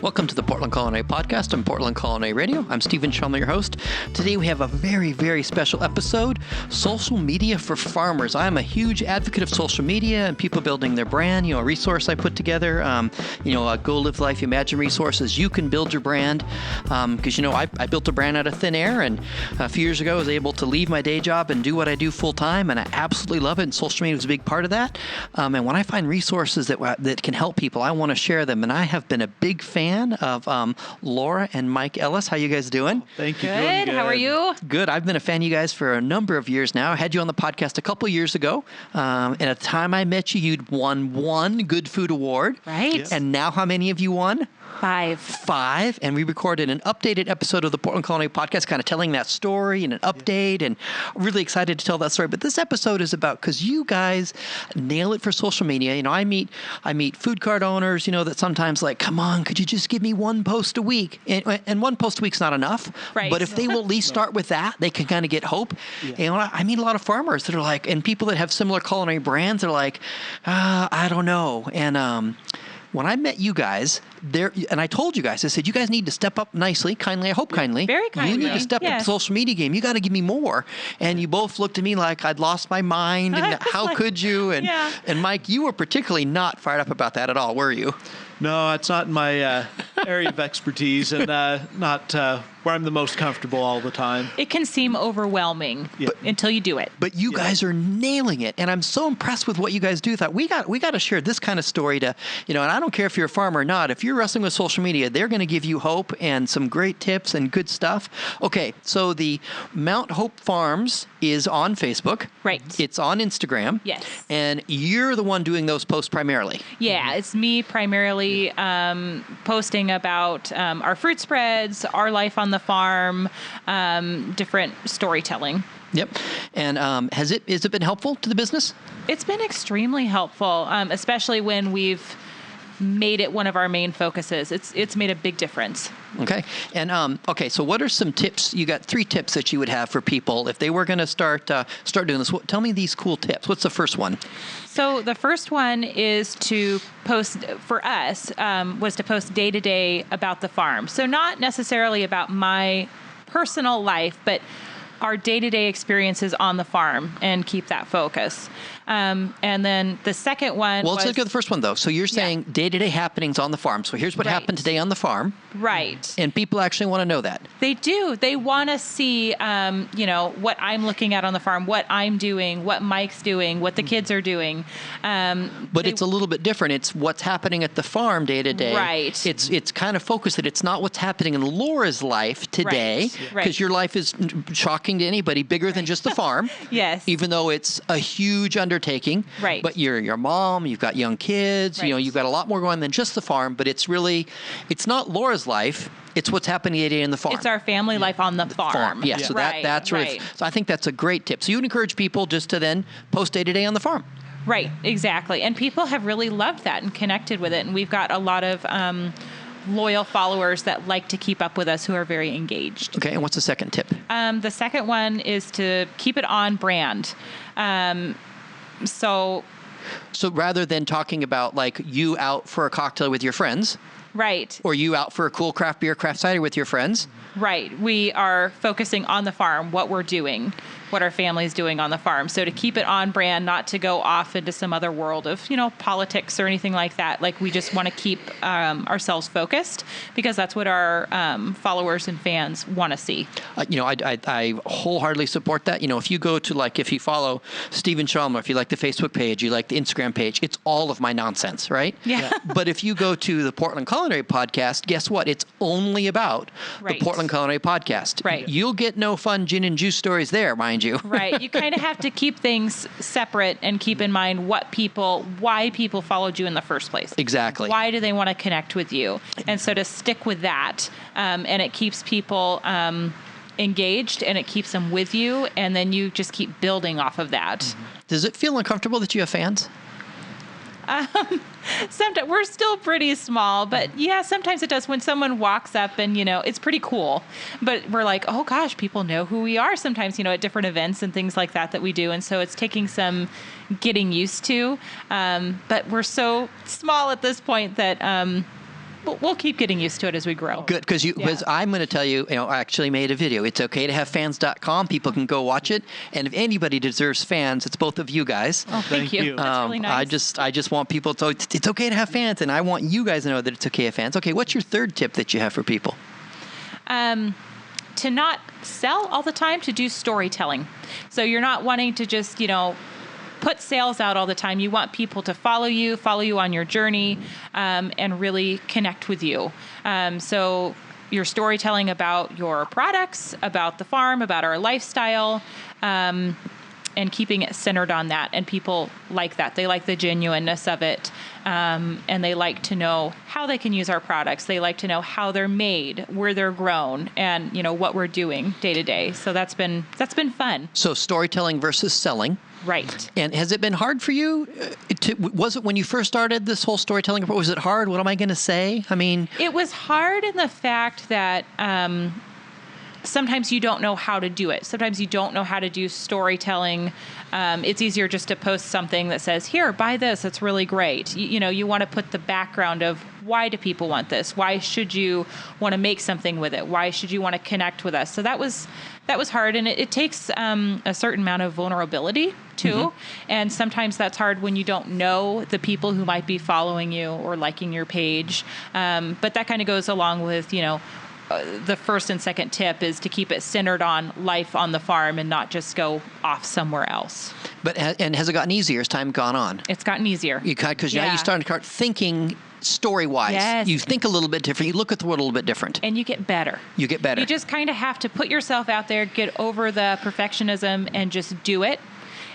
Welcome to the Portland Culinary Podcast on Portland Culinary Radio. I'm Stephen Shomler, your host. Today we have a very, very special episode, Social Media for Farmers. I'm a huge advocate of social media and people building their brand. A resource I put together, Go Live Life, Imagine resources. You can build your brand because, I built a brand out of thin air, and a few years ago I was able to leave my day job and do what I do full time, and I absolutely love it, and social media was a big part of that. And when I find resources that can help people, I want to share them, and I have been a big fan of Laura and Mike Ellis. How you guys doing? Thank you. Good. How are you? Good. I've been a fan of you guys for a number of years now. I had you on the podcast a couple years ago. And at the time I met you, you'd won one Good Food Award. Right. Yes. And now how many have you won? 5. And we recorded an updated episode of the Portland Culinary Podcast, kind of telling that story and an update, and really excited to tell that story. But this episode is about, because you guys nail it for social media. I meet food cart owners, that sometimes like, come on, could you just give me one post a week? And one post a week's not enough. Right. But if they will at least start with that, they can kind of get hope. Yeah. And I meet a lot of farmers that are like, and people that have similar culinary brands are like, I don't know. And when I met you guys, and I told you guys, I said, you guys need to step up nicely, kindly, I hope kindly. Very kindly. You need to step up the social media game. You got to give me more. And you both looked at me like I'd lost my mind, and how could you? And Mike, you were particularly not fired up about that at all, were you? No, it's not my area of expertise, and not where I'm the most comfortable all the time. It can seem overwhelming until you do it. But you guys are nailing it, and I'm so impressed with what you guys do. Thought we got to share this kind of story to, and I don't care if you're a farmer or not. If you're wrestling with social media, they're going to give you hope and some great tips and good stuff. Okay, so the Mount Hope Farms is on Facebook. Right. It's on Instagram. Yes. And you're the one doing those posts primarily. Yeah, it's me primarily posting about our fruit spreads, our life on the farm, different storytelling. Yep. And has it been helpful to the business? It's been extremely helpful, especially when we've made it one of our main focuses. It's made a big difference. Okay. And so what are some tips? You got 3 tips that you would have for people if they were going to start doing this. Tell me these cool tips. What's the first one? So the first one is to post, for us, was to post day to day about the farm. So not necessarily about my personal life, but our day-to-day experiences on the farm, and keep that focus. And then the second one let's look at the first one, though. So you're saying day-to-day happenings on the farm. So here's what happened today on the farm. Right. And people actually want to know that. They do. They want to see, what I'm looking at on the farm, what I'm doing, what Mike's doing, what the kids are doing. But it's a little bit different. It's what's happening at the farm day to day. Right. It's kind of focused that it's not what's happening in Laura's life today, because your life is shocking to anybody, bigger than just the farm. Yes. Even though it's a huge undertaking. Right. But you're your mom, you've got young kids, right. You've got a lot more going on than just the farm, but it's not Laura's life. It's what's happening day to day in the farm. It's our family life on the farm. Yeah. So that's right. So I think that's a great tip. So you would encourage people just to then post day to day on the farm. Right. Exactly. And people have really loved that and connected with it. And we've got a lot of loyal followers that like to keep up with us, who are very engaged. Okay. And what's the second tip? The second one is to keep it on brand. So rather than talking about like you out for a cocktail with your friends. Right. Or you out for a cool craft beer, craft cider with your friends. Right. We are focusing on the farm, what we're doing, what our family's doing on the farm. So to keep it on brand, not to go off into some other world of, politics or anything like that. Like, we just want to keep ourselves focused, because that's what our followers and fans want to see. I wholeheartedly support that. If you go to, if you follow Stephen Shomler, if you like the Facebook page, you like the Instagram page, it's all of my nonsense, right? Yeah. But if you go to the Portland Culinary Podcast, guess what? It's only about the Portland Culinary Podcast. Right. You'll get no fun gin and juice stories there, mind you. Right. You kind of have to keep things separate and keep in mind why people followed you in the first place. Exactly. Why do they want to connect with you? And so to stick with that, and it keeps people engaged, and it keeps them with you, and then you just keep building off of that. Mm-hmm. Does it feel uncomfortable that you have fans? Sometimes we're still pretty small, but yeah, sometimes it does when someone walks up and, it's pretty cool, but we're like, oh gosh, people know who we are sometimes, at different events and things like that we do. And so it's taking some getting used to. But we're so small at this point that, we'll keep getting used to it as we grow. Good, because I'm going to tell you, I actually made a video. It's okay to have fans.com. People can go watch it. And if anybody deserves fans, it's both of you guys. Oh, thank you. That's really nice. I just want people to, it's okay to have fans, and I want you guys to know that it's okay to have fans. Okay, what's your third tip that you have for people? To not sell all the time, to do storytelling. So you're not wanting to just, put sales out all the time. You want people to follow you on your journey, and really connect with you. So your storytelling about your products, about the farm, about our lifestyle, and keeping it centered on that. And people like that. They like the genuineness of it. And they like to know how they can use our products. They like to know how they're made, where they're grown, and what we're doing day to day. So that's been fun. So storytelling versus selling. Right. And has it been hard for you? Was it when you first started this whole storytelling? Was it hard? What am I going to say? I mean, it was hard in the fact that sometimes you don't know how to do it. Sometimes you don't know how to do storytelling. It's easier just to post something that says, here, buy this. It's really great. You want to put the background of why do people want this? Why should you want to make something with it? Why should you want to connect with us? So that was hard. And it takes a certain amount of vulnerability too. Mm-hmm. And sometimes that's hard when you don't know the people who might be following you or liking your page. But that kind of goes along with, the first and second tip is to keep it centered on life on the farm and not just go off somewhere else. But has it gotten easier as time gone on? It's gotten easier. Because now you start thinking story-wise. Yes. You think a little bit different. You look at the world a little bit different. And you get better. You just kind of have to put yourself out there, get over the perfectionism, and just do it.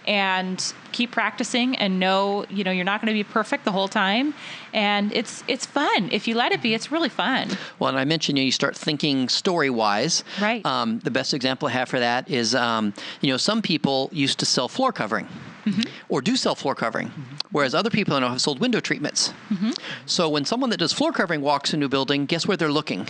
And keep practicing, and know, you're not going to be perfect the whole time. And it's fun. If you let it be, it's really fun. Well, and I mentioned, you start thinking story-wise. Right. The best example I have for that is, some people used to sell floor covering. Mm-hmm. Or do sell floor covering, whereas other people I know have sold window treatments. Mm-hmm. So when someone that does floor covering walks into a building, guess where they're looking?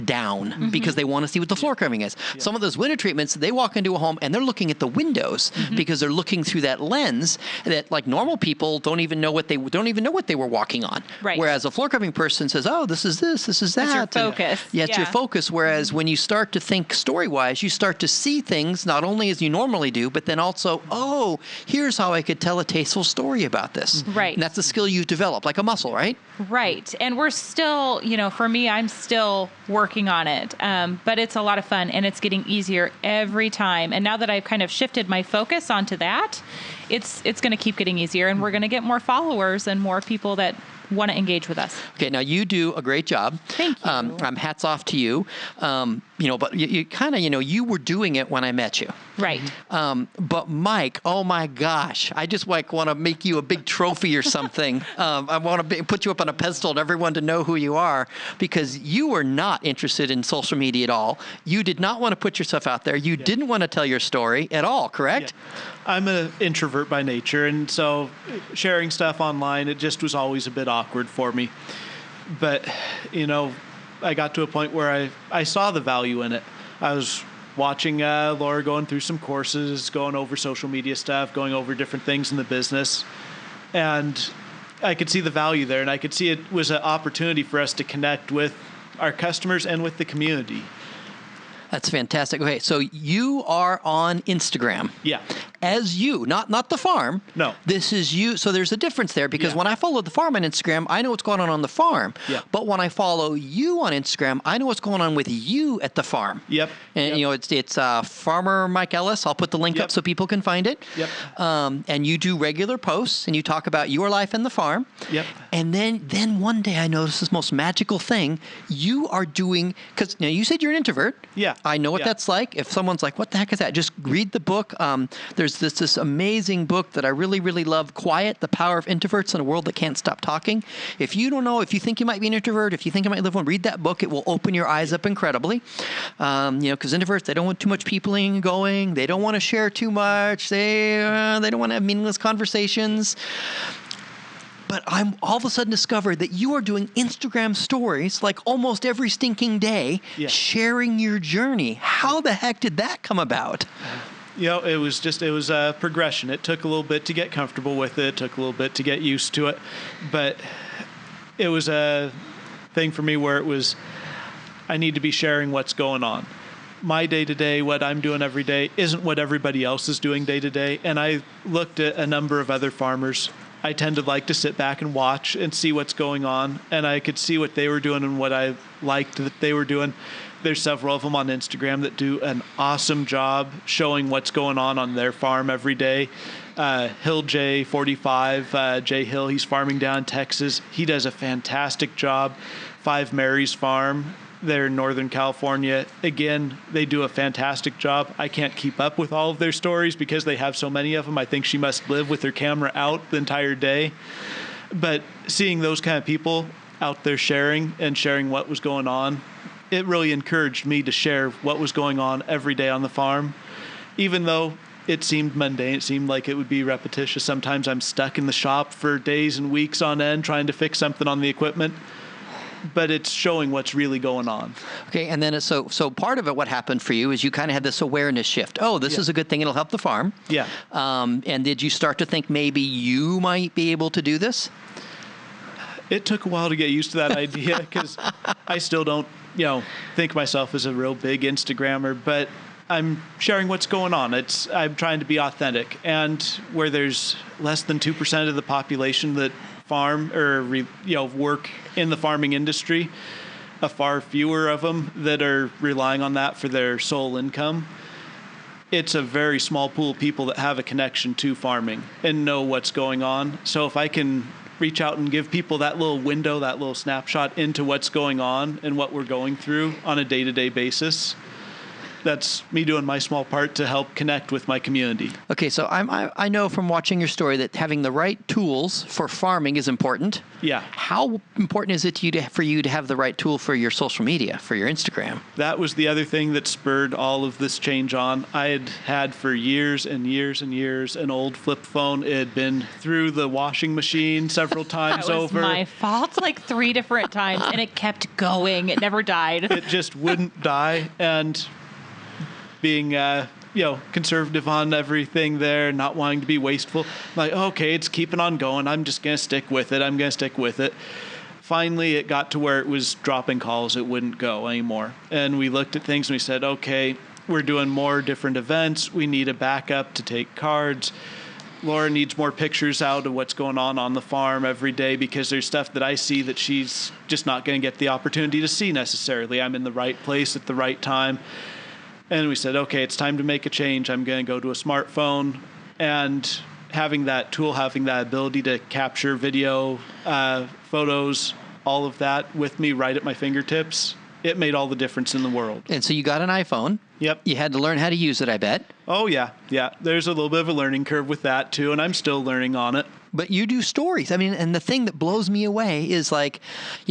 Down, because they want to see what the floor covering is. Yeah. Some of those window treatments, they walk into a home and they're looking at the windows because they're looking through that lens that, like, normal people don't even know what they were walking on. Right. Whereas a floor covering person says, "Oh, this is this is that." It's your focus. It's your focus. Whereas when you start to think story-wise, you start to see things not only as you normally do, but then also, oh, here's how I could tell a tasteful story about this. Right. And that's a skill you've developed, like a muscle, right? Right. And we're still, for me, I'm still working on it. But it's a lot of fun, and it's getting easier every time. And now that I've kind of shifted my focus onto that, it's going to keep getting easier, and we're going to get more followers and more people that want to engage with us. Okay, now you do a great job. Thank you. Hats off to you. But you kind of, you were doing it when I met you. Right. But Mike, oh my gosh, I just want to make you a big trophy or something. I want to put you up on a pedestal and everyone to know who you are, because you were not interested in social media at all. You did not want to put yourself out there. You didn't want to tell your story at all, correct? Yeah. I'm an introvert by nature, and so sharing stuff online, it just was always a bit awkward for me. But, I got to a point where I saw the value in it. I was watching Laura going through some courses, going over social media stuff, going over different things in the business. And I could see the value there, and I could see it was an opportunity for us to connect with our customers and with the community. That's fantastic. Okay, so you are on Instagram. Yeah. As you, not the farm. No. This is you. So there's a difference there, because when I follow the farm on Instagram, I know what's going on the farm. Yeah. But when I follow you on Instagram, I know what's going on with you at the farm. Yep. And it's Farmer Mike Ellis. I'll put the link up so people can find it. Yep. And you do regular posts, and you talk about your life and the farm. Yep. And then one day I noticed this most magical thing. You are doing, because you said you're an introvert. Yeah. I know what that's like. If someone's like, what the heck is that? Just read the book. There's this amazing book that I really, really love, Quiet, The Power of Introverts in a World That Can't Stop Talking. If you don't know, if you think you might be an introvert, if you think you might live one, read that book. It will open your eyes up incredibly. Because introverts, they don't want too much peopling going. They don't want to share too much. They don't want to have meaningless conversations. But I'm all of a sudden discovered that you are doing Instagram stories like almost every stinking day, sharing your journey. How the heck did that come about? It was a progression. It took a little bit to get comfortable with it. It took a little bit to get used to it. But it was thing for me where it was, I need to be sharing what's going on. My day-to-day, what I'm doing every day, isn't what everybody else is doing day-to-day. And I looked at a number of other farmers. I tend to like to sit back and watch and see what's going on. And I could see what they were doing and what I liked that they were doing. There's several of them on Instagram that do an awesome job showing what's going on their farm every day. Hill J 45, Jay Hill, he's farming down in Texas. He does a fantastic job. Five Mary's Farm, they're in Northern California. Again, they do a fantastic job. I can't keep up with all of their stories because they have so many of them. I think she must live with her camera out the entire day. But seeing those kind of people out there sharing what was going on, it really encouraged me to share what was going on every day on the farm. Even though it seemed mundane, it seemed like it would be repetitious. Sometimes I'm stuck in the shop for days and weeks on end trying to fix something on the equipment. But it's showing what's really going on. Okay, and then so part of it, what happened for you is you kind of had this awareness shift. Oh, this is a good thing. It'll help the farm. Yeah. And did you start to think maybe you might be able to do this? It took a while to get used to that idea because I still don't, think myself as a real big Instagrammer, but I'm sharing what's going on. I'm trying to be authentic. And where there's less than 2% of the population that farm or work in the farming industry, a far fewer of them that are relying on that for their sole income. It's a very small pool of people that have a connection to farming and know what's going on. So if I can reach out and give people that little window, that little snapshot into what's going on and what we're going through on a day-to-day basis, that's me doing my small part to help connect with my community. Okay, so I know from watching your story that having the right tools for farming is important. Yeah. How important is it for you to have the right tool for your social media, for your Instagram? That was the other thing that spurred all of this change on. I had for years and years and years an old flip phone. It had been through the washing machine several times over. That was my fault, like 3 different times, and it kept going. It never died. It just wouldn't die, and being conservative on everything there, not wanting to be wasteful. I'm like, okay, it's keeping on going. I'm just going to stick with it. Finally, it got to where it was dropping calls. It wouldn't go anymore. And we looked at things and we said, okay, we're doing more different events. We need a backup to take cards. Laura needs more pictures out of what's going on the farm every day because there's stuff that I see that she's just not going to get the opportunity to see necessarily. I'm in the right place at the right time. And we said, okay, it's time to make a change. I'm going to go to a smartphone. And having that tool, having that ability to capture video, photos, all of that with me right at my fingertips, it made all the difference in the world. And so you got an iPhone. Yep. You had to learn how to use it, I bet. Oh, yeah. Yeah. There's a little bit of a learning curve with that, too, and I'm still learning on it. But you do stories. I mean, and the thing that blows me away is like,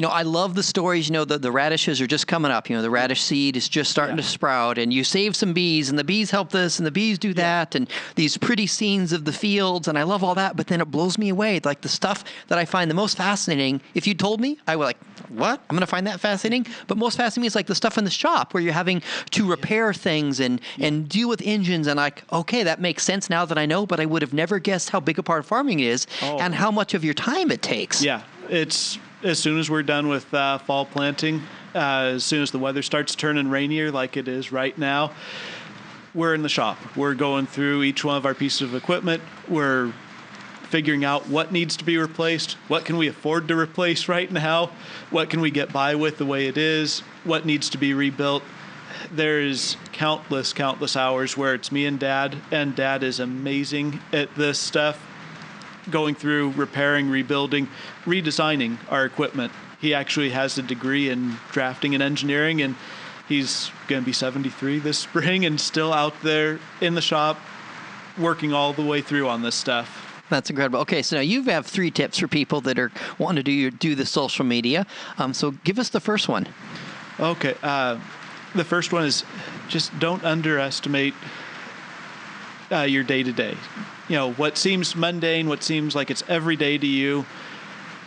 I love the stories, the radishes are just coming up. The radish seed is just starting to sprout, and you save some bees, and the bees help this, and the bees do that, and these pretty scenes of the fields, and I love all that, but then it blows me away. Like the stuff that I find the most fascinating, if you told me, I would like, what? I'm going to find that fascinating? But most fascinating is like the stuff in the shop where you're having to repair things and deal with engines, and like, okay, that makes sense now that I know, but I would have never guessed how big a part of farming it is. And how much of your time it takes. Yeah, it's as soon as we're done with fall planting, as soon as the weather starts turning rainier like it is right now, we're in the shop. We're going through each one of our pieces of equipment. We're figuring out what needs to be replaced, what can we afford to replace right now, what can we get by with the way it is, what needs to be rebuilt. There's countless hours where it's me and Dad is amazing at this stuff. Going through repairing, rebuilding, redesigning our equipment. He actually has a degree in drafting and engineering, and he's going to be 73 this spring and still out there in the shop working all the way through on this stuff. That's incredible. Okay, so now you have 3 tips for people that are wanting to do the social media. So give us the first one. Okay. The first one is just don't underestimate your day-to-day. What seems mundane, what seems like it's every day to you,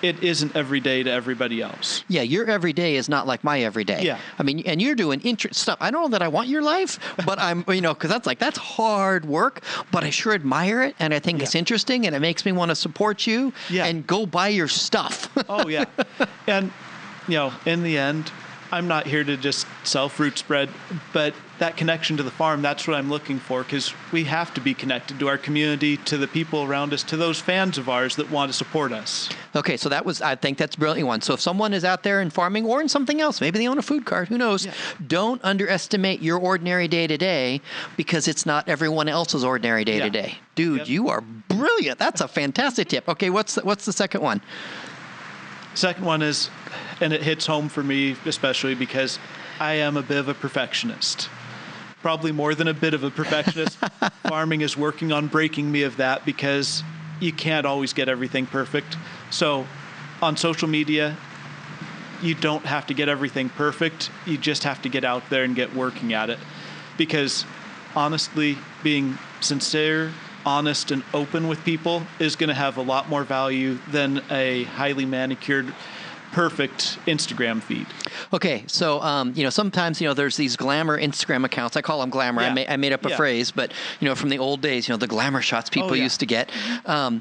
it isn't every day to everybody else. Yeah, your everyday is not like my everyday. Yeah. I mean, and you're doing stuff. I don't know that I want your life, but I'm, because that's hard work, but I sure admire it, and I think it's interesting, and it makes me want to support you and go buy your stuff. Oh, yeah. And in the end, I'm not here to just sell fruit spread, but that connection to the farm, that's what I'm looking for, because we have to be connected to our community, to the people around us, to those fans of ours that want to support us. Okay, so I think that's a brilliant one. So if someone is out there in farming or in something else, maybe they own a food cart, who knows, don't underestimate your ordinary day-to-day, because it's not everyone else's ordinary day-to-day. Dude, you are brilliant. That's a fantastic tip. Okay, what's the second one? Second one is, and it hits home for me especially because I am a bit of a perfectionist. Probably more than a bit of a perfectionist. Farming is working on breaking me of that, because you can't always get everything perfect. So on social media, you don't have to get everything perfect. You just have to get out there and get working at it. Because honestly, being sincere, honest, and open with people is going to have a lot more value than a highly manicured, perfect Instagram feed. Okay, so sometimes there's these glamour Instagram accounts. I call them glamour. Yeah. I made up a phrase, but from the old days, the glamour shots people used to get. So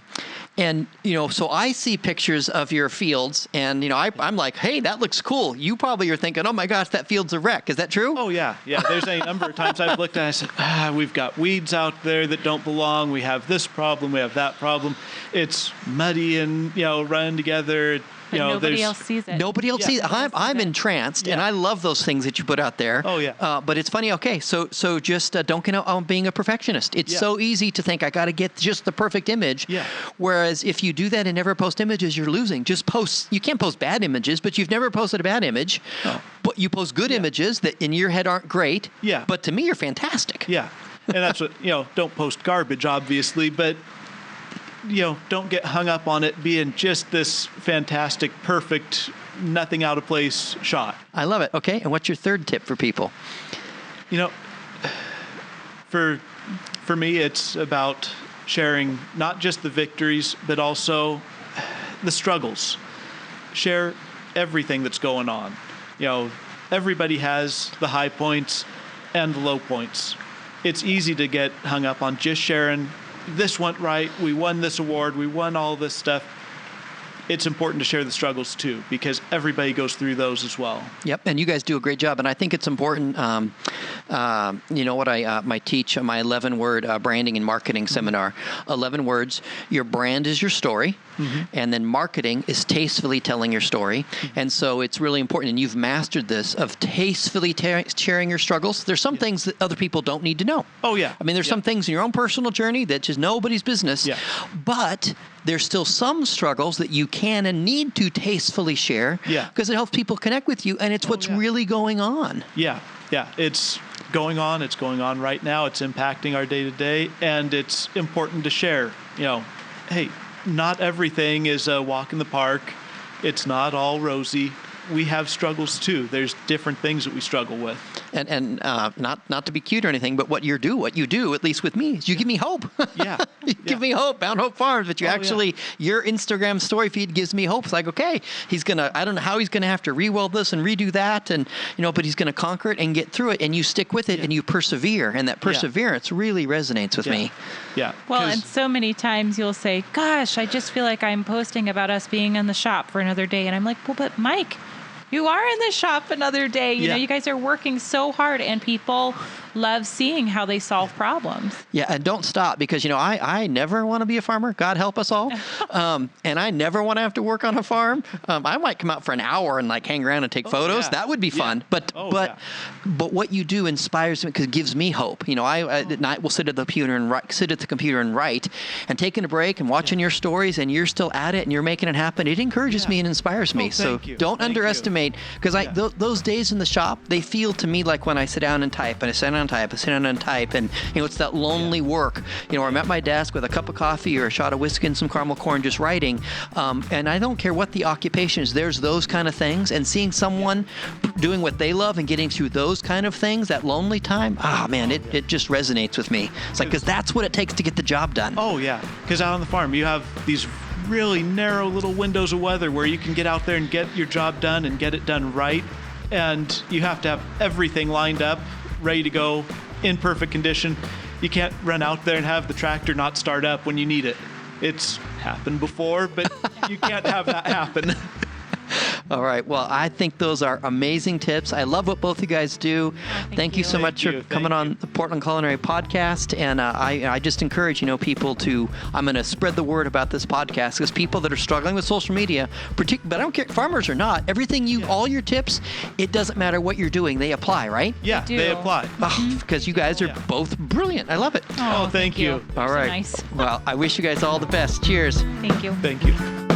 I see pictures of your fields, and I'm like, hey, that looks cool. You probably are thinking, oh my gosh, that field's a wreck. Is that true? Oh yeah. There's a number of times I've looked and I said, we've got weeds out there that don't belong. We have this problem. We have that problem. It's muddy and running together. But nobody else sees it. Nobody else sees it. I'm entranced, and I love those things that you put out there. Oh, yeah. But it's funny. Okay, so just don't get out on being a perfectionist. It's so easy to think I got to get just the perfect image. Yeah. Whereas if you do that and never post images, you're losing. Just post. You can't post bad images, but you've never posted a bad image. No. But you post good images that in your head aren't great. Yeah. But to me, you're fantastic. Yeah. And that's what, don't post garbage, obviously, but don't get hung up on it being just this fantastic, perfect, nothing out of place shot. I love it. Okay, and what's your third tip for people? For me, it's about sharing not just the victories, but also the struggles. Share everything that's going on. Everybody has the high points and the low points. It's easy to get hung up on just sharing, this went right, we won this award, we won all this stuff. It's important to share the struggles too, because everybody goes through those as well. Yep, and you guys do a great job. And I think it's important. What I teach my 11-word branding and marketing seminar. 11 words. Your brand is your story, and then marketing is tastefully telling your story. And so it's really important. And you've mastered this of tastefully sharing your struggles. There's some things that other people don't need to know. Oh yeah. I mean, there's some things in your own personal journey that just nobody's business. Yeah. But there's still some struggles that you can and need to tastefully share. Yeah. Because it helps people connect with you, and it's what's really going on. Yeah. It's going on. It's going on right now. It's impacting our day-to-day, and it's important to share. Hey, not everything is a walk in the park. It's not all rosy. We have struggles too. There's different things that we struggle with. And not to be cute or anything, but what you do, at least with me, is you give me hope. Yeah. You give me hope, Bound Hope Farms, but your Instagram story feed gives me hope. It's like, okay, I don't know how he's gonna have to re-weld this and redo that, and but he's gonna conquer it and get through it, and you stick with it and you persevere, and that perseverance really resonates with me. Yeah. Well, and so many times you'll say, gosh, I just feel like I'm posting about us being in the shop for another day, and I'm like, well, but Mike, you are in the shop another day. You guys are working so hard, and people love seeing how they solve problems. Yeah, and don't stop, because, I never want to be a farmer. God help us all. And I never want to have to work on a farm. I might come out for an hour and hang around and take photos. Yeah. That would be fun. But what you do inspires me, because it gives me hope. I at night will sit at the computer and write, and taking a break and watching your stories, and you're still at it and you're making it happen. It encourages me and inspires me. So don't underestimate, because those days in the shop, they feel to me like when I sit down and type, and I sit down and type, and it's that lonely work. I'm at my desk with a cup of coffee or a shot of whiskey and some caramel corn, just writing. And I don't care what the occupation is. There's those kind of things, and seeing someone doing what they love and getting through those kind of things, that lonely time, it just resonates with me. It's like, because that's what it takes to get the job done. Oh yeah, because out on the farm you have these really narrow little windows of weather where you can get out there and get your job done and get it done right, and you have to have everything lined up, ready to go, in perfect condition. You can't run out there and have the tractor not start up when you need it. It's happened before, but you can't have that happen. All right. Well, I think those are amazing tips. I love what both you guys do. Thank you so much for coming on the Portland Culinary Podcast. And I just encourage, people to, I'm going to spread the word about this podcast, because people that are struggling with social media, but I don't care, farmers or not, everything all your tips, it doesn't matter what you're doing. They apply, right? Yeah, they apply. Because you guys are both brilliant. I love it. Oh, thank you. All right. So nice. Well, I wish you guys all the best. Cheers. Thank you. Thank you.